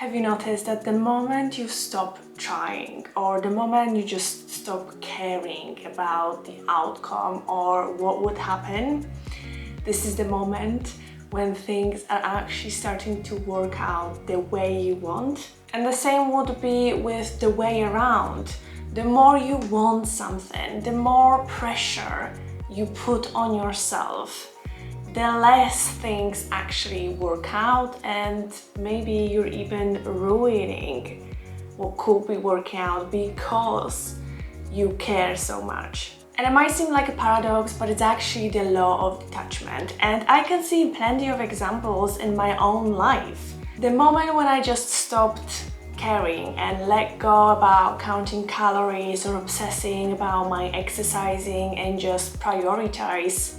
Have you noticed that the moment you stop trying, or the moment you just stop caring about the outcome or what would happen, this is the moment when things are actually starting to work out the way you want? And the same would be with the way around. The more you want something, the more pressure you put on yourself, the less things actually work out, and maybe you're even ruining what could be working out because you care so much. And it might seem like a paradox, but it's actually the law of detachment. And I can see plenty of examples in my own life. The moment when I just stopped caring and let go about counting calories or obsessing about my exercising and just prioritize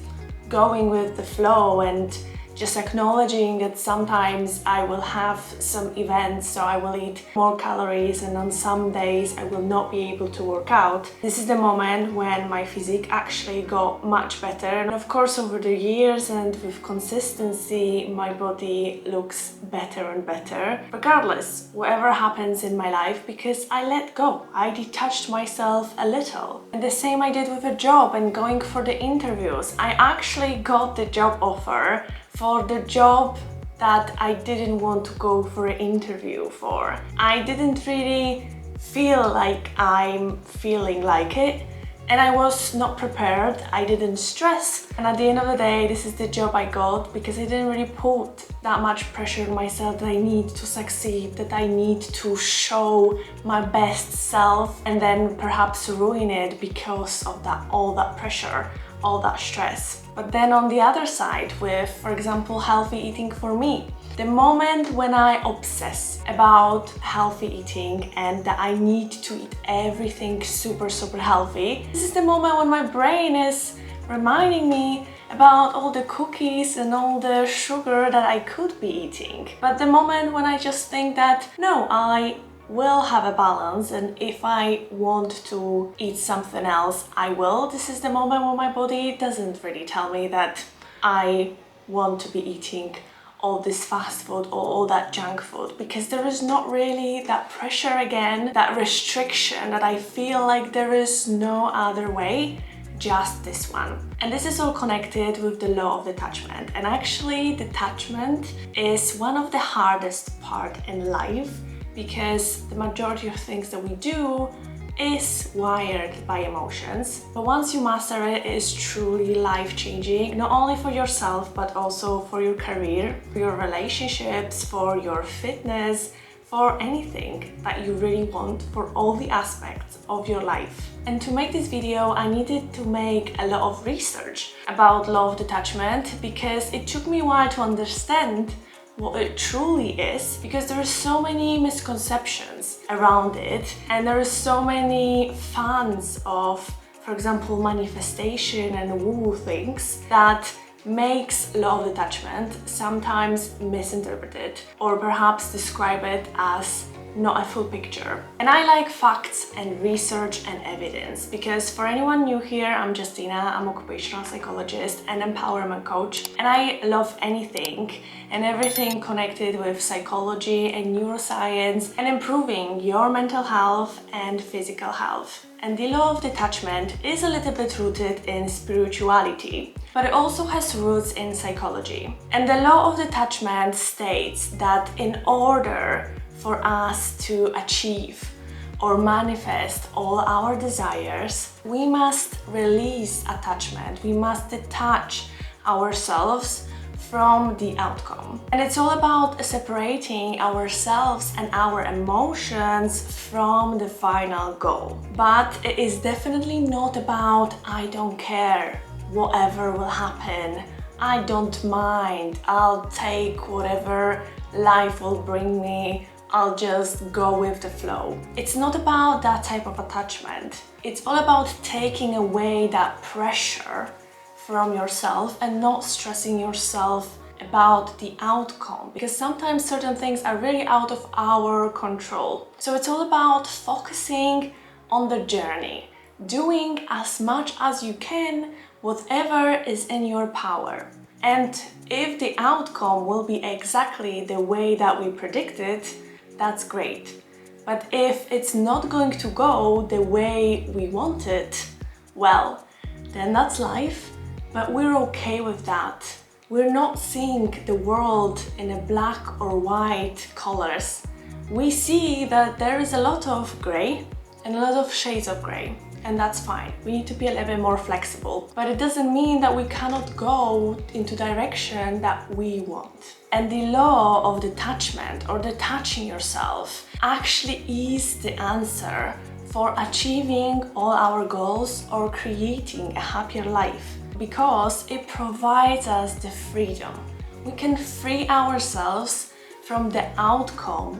going with the flow and just acknowledging that sometimes I will have some events, so I will eat more calories, and on some days I will not be able to work out. This is the moment when my physique actually got much better, and of course over the years and with consistency my body looks better and better regardless whatever happens in my life, because I let go. I detached myself a little. And the same I did with a job and going for the interviews. I actually got the job offer for the job that I didn't want to go for an interview for. I didn't really feel like I'm feeling like it, and I was not prepared. I didn't stress, and at the end of the day this is the job I got because I didn't really put that much pressure on myself that I need to succeed, that I need to show my best self and then perhaps ruin it because of that, all that pressure, all that stress. But then on the other side with, for example, healthy eating for me, the moment when I obsess about healthy eating and that I need to eat everything super healthy, this is the moment when my brain is reminding me about all the cookies and all the sugar that I could be eating. But the moment when I just think that, no, I will have a balance, and if I want to eat something else, I will. This is the moment when my body doesn't really tell me that I want to be eating all this fast food or all that junk food, because there is not really that pressure again, that restriction that I feel like there is no other way, just this one. And this is all connected with the law of detachment. And actually detachment is one of the hardest part in life, because the majority of things that we do is wired by emotions. But once you master it, it is truly life-changing, not only for yourself, but also for your career, for your relationships, for your fitness, for anything that you really want, for all the aspects of your life. And to make this video, I needed to make a lot of research about law of detachment, because it took me a while to understand what it truly is, because there are so many misconceptions around it, and there are so many fans of, for example, manifestation and woo things that makes law of detachment sometimes misinterpreted, or perhaps describe it as not a full picture. And I like facts and research and evidence, because for anyone new here, I'm Justina, I'm an occupational psychologist and empowerment coach, and I love anything and everything connected with psychology and neuroscience and improving your mental health and physical health. And the law of detachment is a little bit rooted in spirituality, but it also has roots in psychology. And the law of detachment states that in order for us to achieve or manifest all our desires, we must release attachment. We must detach ourselves from the outcome. And it's all about separating ourselves and our emotions from the final goal. But it is definitely not about I don't care, whatever will happen, I don't mind, I'll take whatever life will bring me, I'll just go with the flow. It's not about that type of attachment. It's all about taking away that pressure from yourself and not stressing yourself about the outcome, because sometimes certain things are really out of our control. So it's all about focusing on the journey, doing as much as you can, whatever is in your power. And if the outcome will be exactly the way that we predicted, that's great. But if it's not going to go the way we want it, well, then that's life, but we're okay with that. We're not seeing the world in a black or white colors. We see that there is a lot of gray and a lot of shades of gray, and that's fine. We need to be a little bit more flexible, but it doesn't mean that we cannot go into direction that we want. And the law of detachment, or detaching yourself, actually is the answer for achieving all our goals or creating a happier life, because it provides us the freedom. We can free ourselves from the outcome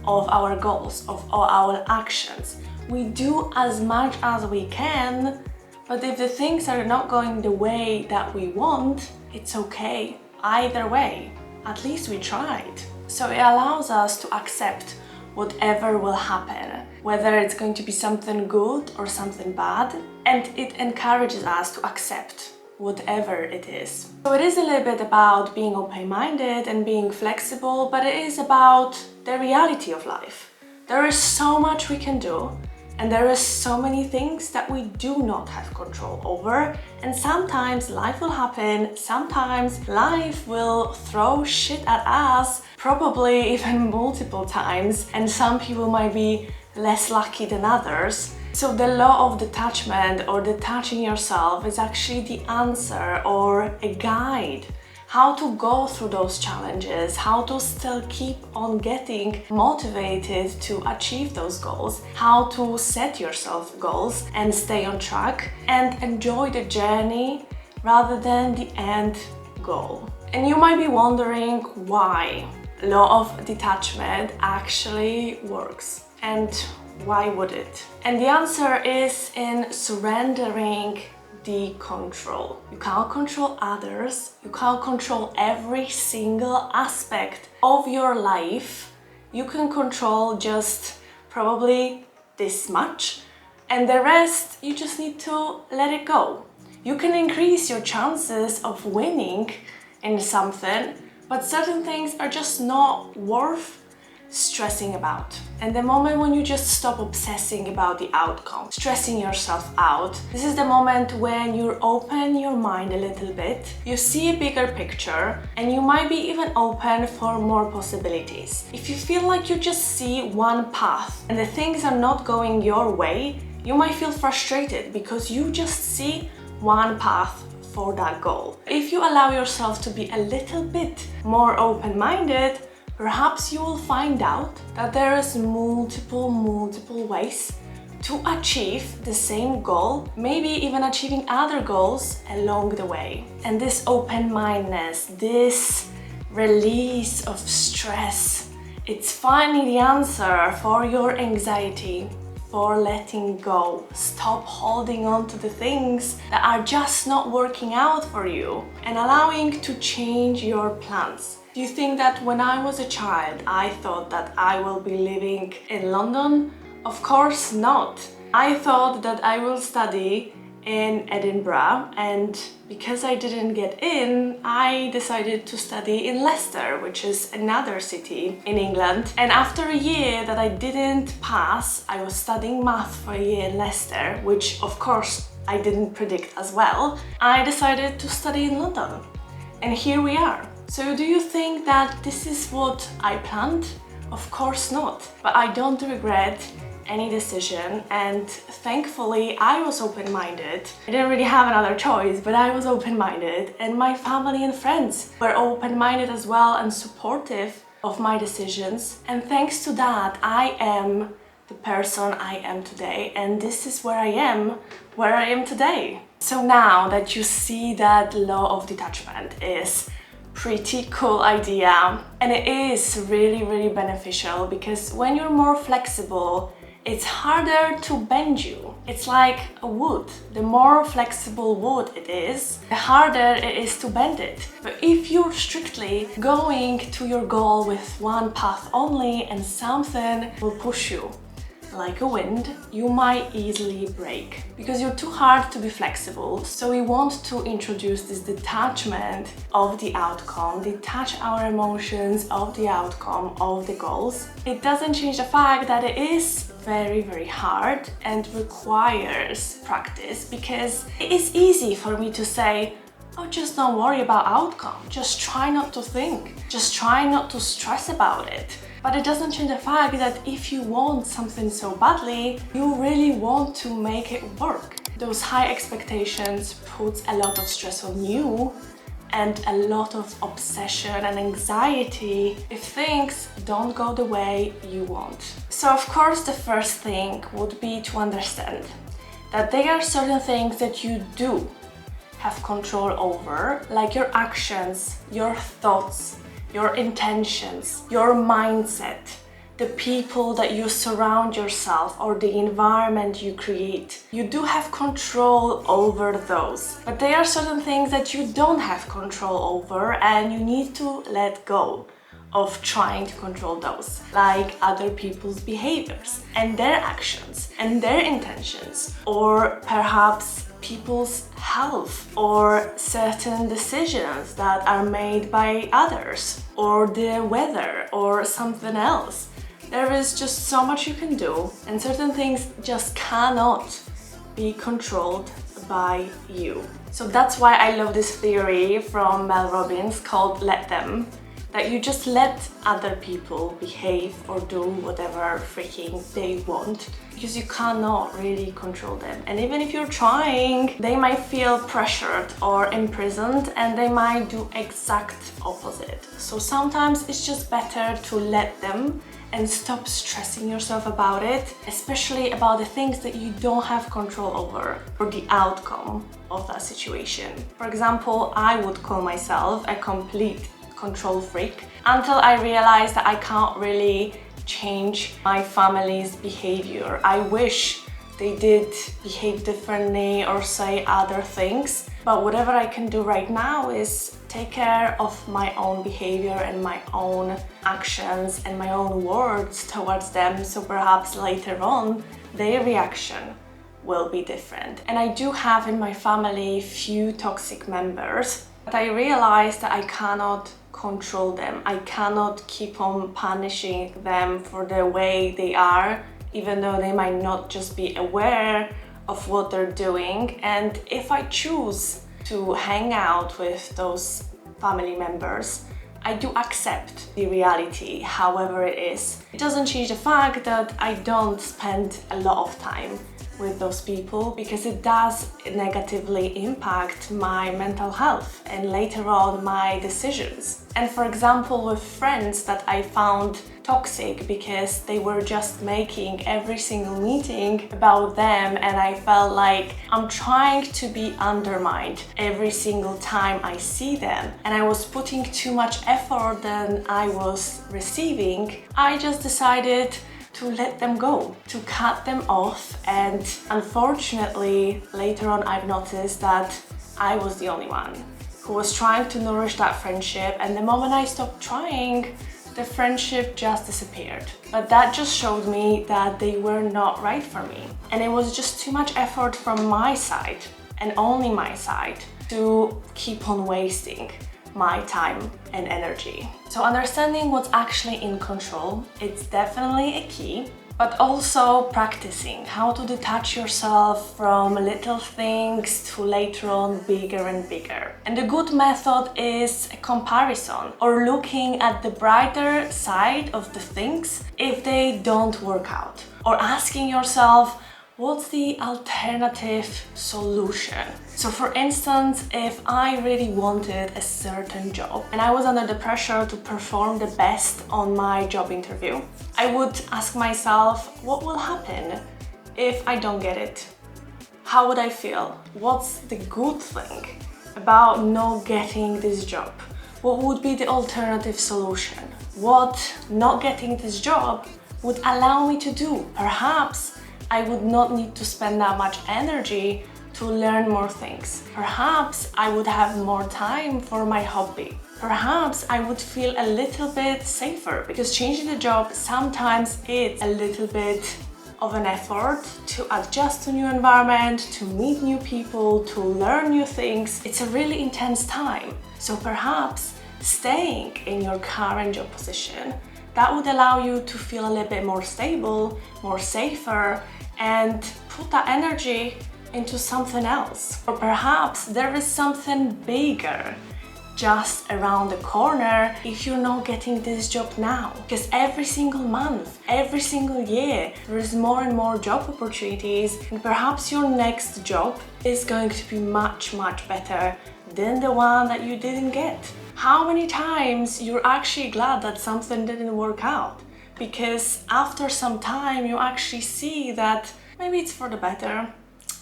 of our goals, of all our actions. We do as much as we can, but if the things are not going the way that we want, it's okay. Either way, at least we tried. So it allows us to accept whatever will happen, whether it's going to be something good or something bad, and it encourages us to accept whatever it is. So it is a little bit about being open-minded and being flexible, but it is about the reality of life. There is so much we can do, and there are so many things that we do not have control over, and sometimes life will happen, sometimes life will throw shit at us, probably even multiple times, and some people might be less lucky than others. So the law of detachment, or detaching yourself, is actually the answer or a guide how to go through those challenges, how to still keep on getting motivated to achieve those goals, how to set yourself goals and stay on track and enjoy the journey rather than the end goal. And you might be wondering why law of detachment actually works, and why would it? And the answer is in surrendering the control. You can't control others, you can't control every single aspect of your life. You can control just probably this much, and the rest you just need to let it go. You can increase your chances of winning in something, but certain things are just not worth stressing about. And the moment when you just stop obsessing about the outcome, stressing yourself out, this is the moment when you open your mind a little bit, you see a bigger picture, and you might be even open for more possibilities. If you feel like you just see one path and the things are not going your way, you might feel frustrated because you just see one path for that goal. If you allow yourself to be a little bit more open-minded, perhaps you will find out that there is multiple ways to achieve the same goal, maybe even achieving other goals along the way. And this open-mindedness, this release of stress, it's finally the answer for your anxiety, for letting go. Stop holding on to the things that are just not working out for you and allowing to change your plans. Do you think that when I was a child, I thought that I will be living in London? Of course not. I thought that I will study in Edinburgh, and because I didn't get in, I decided to study in Leicester, which is another city in England. And after a year that I didn't pass, I was studying math for a year in Leicester, which of course I didn't predict as well. I decided to study in London, and here we are. So do you think that this is what I planned? Of course not. But I don't regret any decision, and thankfully I was open-minded. I didn't really have another choice, but I was open-minded, and my family and friends were open-minded as well and supportive of my decisions. And thanks to that, I am the person I am today, and this is where I am today. So now that you see that law of detachment is pretty cool idea, and it is really beneficial, because when you're more flexible, it's harder to bend you. It's like a wood. The more flexible wood it is, the harder it is to bend it. But if you're strictly going to your goal with one path only and something will push you, like a wind, you might easily break because you're too hard to be flexible. So we want to introduce this detachment of the outcome, detach our emotions of the outcome of the goals. It doesn't change the fact that it is very, very hard and requires practice, because it is easy for me to say, oh, just don't worry about outcome. Just try not to think. Just try not to stress about it. But it doesn't change the fact that if you want something so badly, you really want to make it work. Those high expectations put a lot of stress on you and a lot of obsession and anxiety if things don't go the way you want. So of course, the first thing would be to understand that there are certain things that you do have control over, like your actions, your thoughts, your intentions, your mindset, the people that you surround yourself or the environment you create. You do have control over those, but there are certain things that you don't have control over, and you need to let go of trying to control those, like other people's behaviors and their actions and their intentions, or perhaps people's health, or certain decisions that are made by others, or the weather, or something else. There is just so much you can do, and certain things just cannot be controlled by you. So that's why I love this theory from Mel Robbins called Let Them, that you just let other people behave or do whatever freaking they want, because you cannot really control them. And even if you're trying, they might feel pressured or imprisoned, and they might do exact opposite. So sometimes it's just better to let them and stop stressing yourself about it, especially about the things that you don't have control over or the outcome of that situation. For example, I would call myself a complete control freak until I realized that I can't really change my family's behavior. I wish they did behave differently or say other things, but whatever I can do right now is take care of my own behavior and my own actions and my own words towards them, so perhaps later on their reaction will be different. And I do have in my family few toxic members, but I realized that I cannot control them. I cannot keep on punishing them for the way they are, even though they might not just be aware of what they're doing. And if I choose to hang out with those family members, I do accept the reality, however it is. It doesn't change the fact that I don't spend a lot of time with those people, because it does negatively impact my mental health and later on my decisions. And for example, with friends that I found toxic because they were just making every single meeting about them, and I felt like I'm trying to be undermined every single time I see them, and I was putting too much effort than I was receiving, I just decided to let them go, to cut them off. And unfortunately, later on I've noticed that I was the only one who was trying to nourish that friendship, and the moment I stopped trying, the friendship just disappeared. But that just showed me that they were not right for me, and it was just too much effort from my side, and only my side, to keep on wasting my time and energy. So understanding what's actually in control, it's definitely a key, but also practicing how to detach yourself from little things to later on bigger and bigger. And a good method is a comparison, or looking at the brighter side of the things if they don't work out, or asking yourself, what's the alternative solution? So for instance, if I really wanted a certain job and I was under the pressure to perform the best on my job interview, I would ask myself, what will happen if I don't get it? How would I feel? What's the good thing about not getting this job? What would be the alternative solution? What not getting this job would allow me to do? Perhaps I would not need to spend that much energy to learn more things. Perhaps I would have more time for my hobby. Perhaps I would feel a little bit safer, because changing the job sometimes it's a little bit of an effort to adjust to new environment, to meet new people, to learn new things. It's a really intense time. So perhaps staying in your current job position, that would allow you to feel a little bit more stable, more safer, and put that energy into something else. Or perhaps there is something bigger just around the corner if you're not getting this job now. Because every single month, every single year, there is more and more job opportunities, and perhaps your next job is going to be much, much better than the one that you didn't get. How many times you're actually glad that something didn't work out? Because after some time, you actually see that maybe it's for the better.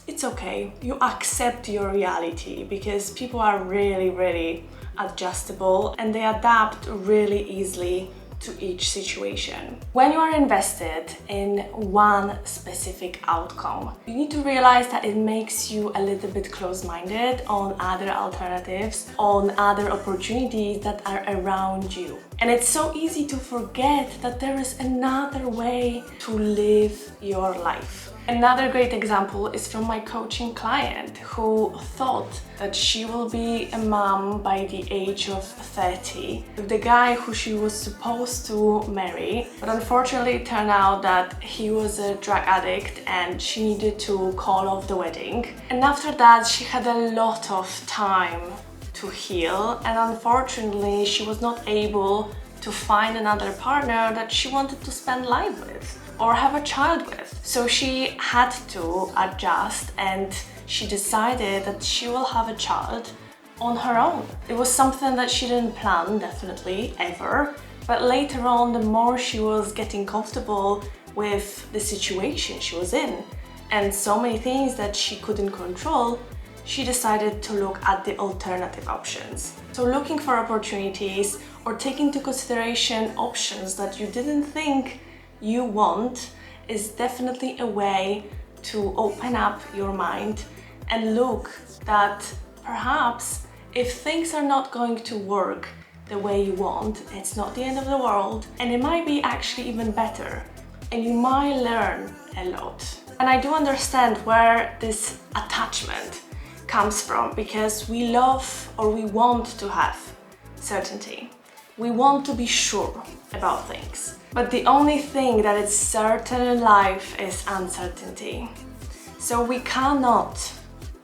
It's okay. You accept your reality because people are really, really adjustable and they adapt really easily to each situation. When you are invested in one specific outcome, you need to realize that it makes you a little bit close-minded on other alternatives, on other opportunities that are around you. And it's so easy to forget that there is another way to live your life. Another great example is from my coaching client who thought that she will be a mom by the age of 30 with the guy who she was supposed to marry. But unfortunately it turned out that he was a drug addict and she needed to call off the wedding. And after that she had a lot of time to heal, and unfortunately she was not able to find another partner that she wanted to spend life with or have a child with. So she had to adjust and she decided that she will have a child on her own. It was something that she didn't plan, definitely, ever. But later on, the more she was getting comfortable with the situation she was in and so many things that she couldn't control, she decided to look at the alternative options. So looking for opportunities or taking into consideration options that you didn't think you want is definitely a way to open up your mind and look that perhaps if things are not going to work the way you want, it's not the end of the world, and it might be actually even better, and you might learn a lot. And I do understand where this attachment comes from, because we love or we want to have certainty. We want to be sure about things. But the only thing that is certain in life is uncertainty. So we cannot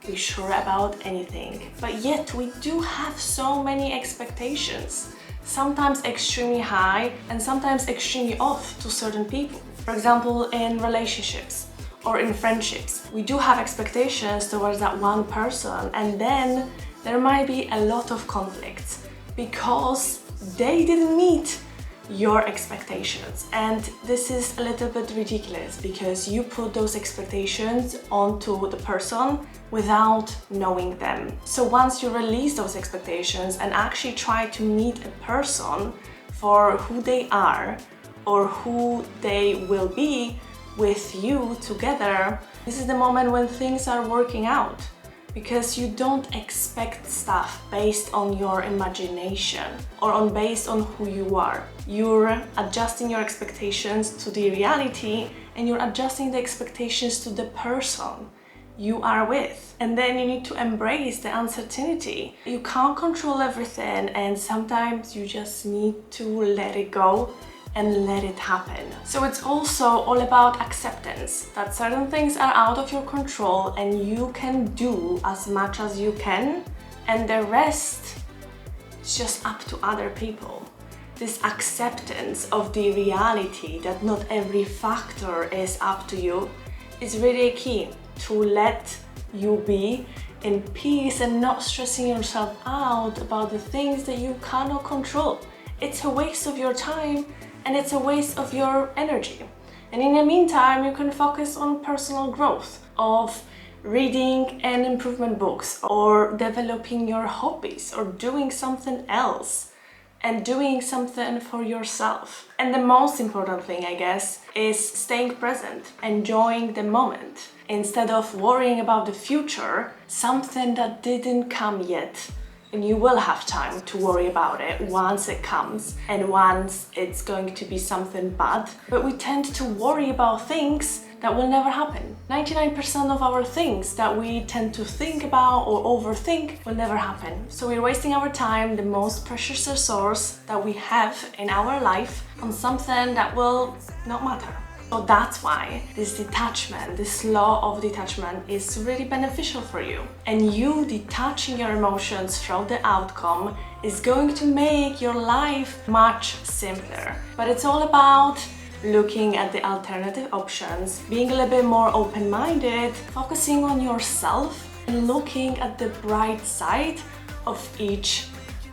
be sure about anything. But yet we do have so many expectations, sometimes extremely high and sometimes extremely off to certain people. For example, in relationships or in friendships, we do have expectations towards that one person, and then there might be a lot of conflicts because they didn't meet your expectations. And this is a little bit ridiculous because you put those expectations onto the person without knowing them. So once you release those expectations and actually try to meet a person for who they are or who they will be with you together, this is the moment when things are working out. Because you don't expect stuff based on your imagination or based on who you are. You're adjusting your expectations to the reality, and you're adjusting the expectations to the person you are with. And then you need to embrace the uncertainty. You can't control everything, and sometimes you just need to let it go and let it happen. So it's also all about acceptance, that certain things are out of your control and you can do as much as you can, and the rest is just up to other people. This acceptance of the reality that not every factor is up to you is really key to let you be in peace and not stressing yourself out about the things that you cannot control. It's a waste of your time and it's a waste of your energy. And in the meantime, you can focus on personal growth, of reading and improvement books, or developing your hobbies, or doing something else, and doing something for yourself. And the most important thing, I guess, is staying present, enjoying the moment, instead of worrying about the future, something that didn't come yet, and you will have time to worry about it once it comes and once it's going to be something bad. But we tend to worry about things that will never happen. 99% of our things that we tend to think about or overthink will never happen. So we're wasting our time, the most precious resource that we have in our life, on something that will not matter. So that's why this detachment, this law of detachment is really beneficial for you. And you detaching your emotions from the outcome is going to make your life much simpler. But it's all about looking at the alternative options, being a little bit more open-minded, focusing on yourself and looking at the bright side of each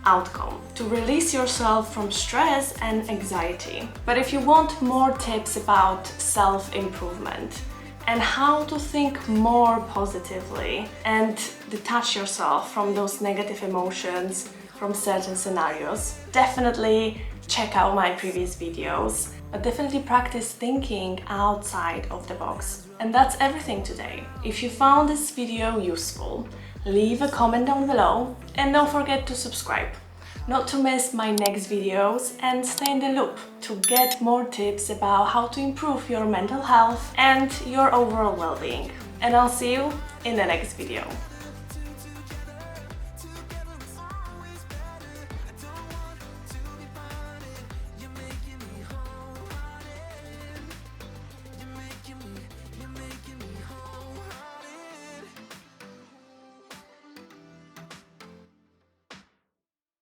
outcome to release yourself from stress and anxiety. But if you want more tips about self-improvement and how to think more positively and detach yourself from those negative emotions, from certain scenarios, definitely check out my previous videos, but definitely practice thinking outside of the box. And that's everything today. If you found this video useful, leave a comment down below and don't forget to subscribe, not to miss my next videos, and stay in the loop to get more tips about how to improve your mental health and your overall well-being. And I'll see you in the next video.